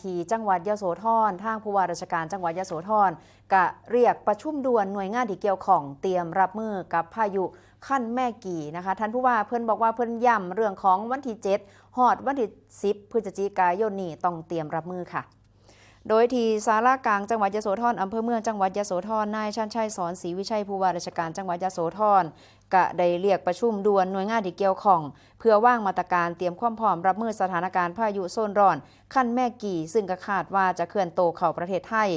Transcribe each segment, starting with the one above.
ที่จังหวัดยโสธรทางผู้ว่าราชการจังหวัดยโสธรก็เรียกประชุมด่วนหน่วยงานที่เกี่ยวข้องเตรียมรับมือกับพายุขั้นแม่กี่นะคะท่านผู้ว่าเพิ่นบอกว่าเพิ่นย้ำเรื่องของวันที่7ฮอดวันที่10พฤศจิกายนนี้ต้องเตรียมรับมือค่ะโดยที่ศาลากลางจังหวัดยโสธรอำเภอเมืองจังหวัดยโสธรนายชันชัยสอนศรีวิชัยผู้ว่าราชการจังหวัดยโสธรก็ได้เรียกประชุมด่วนหน่วยงานที่เกี่ยวข้องเพื่อวางมาตรการเตรียมความพร้อมรับมือสถานการณ์พายุโซนร้อนขั้นแม่กี่ซึ่งก็คาดว่าจะเคลื่อนโตเข้าประเทศไทย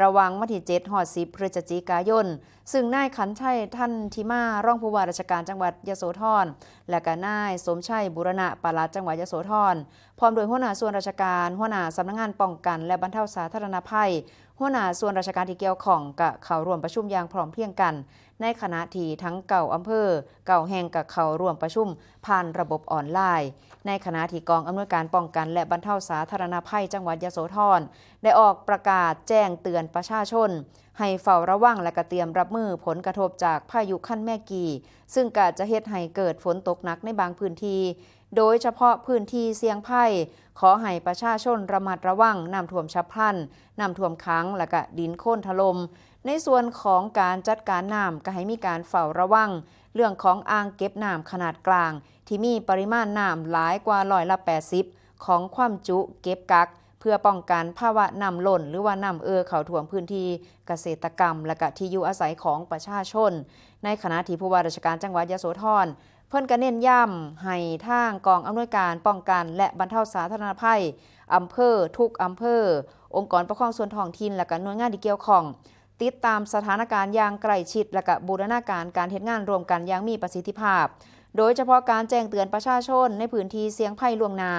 ระวังวันที่7ฮอด10พฤศจิกายนซึ่งนายขันชัยท่านทิมารองผู้ว่าราชการจังหวัดยโสธรและก็นายสมชัยบุรณะปลัดจังหวัดยโสธรพร้อมโดยหัวหน้าส่วนราชการหัวหน้าสำนักงานป้องกันและบรรเทาสาธารณภัยหัวหน้าส่วนราชการที่เกี่ยวข้องกับเข้าร่วมประชุมอย่างพร้อมเพรียงกันในขณะที่ทั้ง9อำเภอ9แห่งกับเข้าร่วมประชุมผ่านระบบออนไลน์ในขณะที่กองอำนวยการป้องกันและบรรเทาสาธารณภัยจังหวัดยโสธรได้ออกประกาศแจ้งเตือนประชาชนให้เฝ้าระวังและก็เตรียมรับมือผลกระทบจากพายุขั้นแม่กี่ซึ่งก็จะเฮ็ดให้เกิดฝนตกหนักในบางพื้นที่โดยเฉพาะพื้นที่เสี่ยงภัยขอให้ประชาชนระมัดระวังน้ำท่วมฉับพลันน้ำท่วมขังและก็ดินโคลนถล่มในส่วนของการจัดการน้ำก็ให้มีการเฝ้าระวังเรื่องของอ่างเก็บน้ำขนาดกลางที่มีปริมาณน้ำหลายกว่า80%ของความจุเก็บกักเพื่อป้องกันภาวะน้ำล้นหรือว่าน้ำเข้าท่วมพื้นที่เกษตรกรรมและก็ที่อยู่อาศัยของประชาชนในขณะที่ผู้ว่าราชการจังหวัดยโสธรเพิ่นก็เน้นย้ำให้ทางกองอำนวยการป้องกันและบรรเทาสาธารณภัยอำเภอทุกอำเภอองค์กรปกครองส่วนท้องถิ่นและก็หน่วยงานที่เกี่ยวข้องติดตามสถานการณ์อย่างใกล้ชิดและก็บูรณาการการเฮ็ดงานร่วมกันอย่างมีประสิทธิภาพโดยเฉพาะการแจ้งเตือนประชาชนในพื้นที่เสี่ยงภัยล่วงหน้า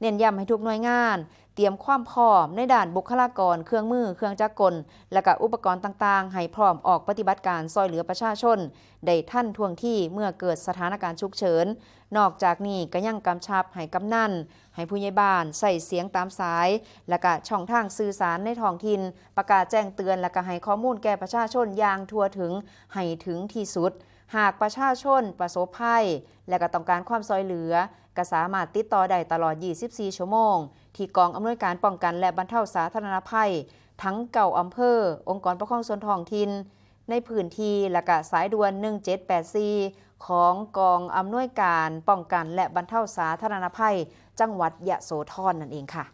เน้นย้ำให้ทุกหน่วยงานเตรียมความพร้อมในด้านบุคลากรเครื่องมือเครื่องจักรกลและก็อุปกรณ์ต่างๆให้พร้อมออกปฏิบัติการช่วยเหลือประชาชนได้ทันท่วงทีเมื่อเกิดสถานการณ์ฉุกเฉินนอกจากนี้ก็ยังกำชับให้กำนันให้ผู้ใหญ่บ้านใส่เสียงตามสายและก็ช่องทางสื่อสารในท้องถิ่นประกาศแจ้งเตือนและก็ให้ข้อมูลแก่ประชาชนอย่างทั่วถึงให้ถึงที่สุดหากประชาชนประสบภัยและก็ต้องการความช่วยเหลือก็สามารถติดต่อได้ตลอด24ชั่วโมงที่กองอำนวยการป้องกันและบรรเทาสาธารณภัยทั้ง9อำเภอองค์กรปกครองส่วนท้องถิ่นในพื้นที่และก็สายด่วน1784ของกองอำนวยการป้องกันและบรรเทาสาธารณภัยจังหวัดยโสธรนั่นเองค่ะ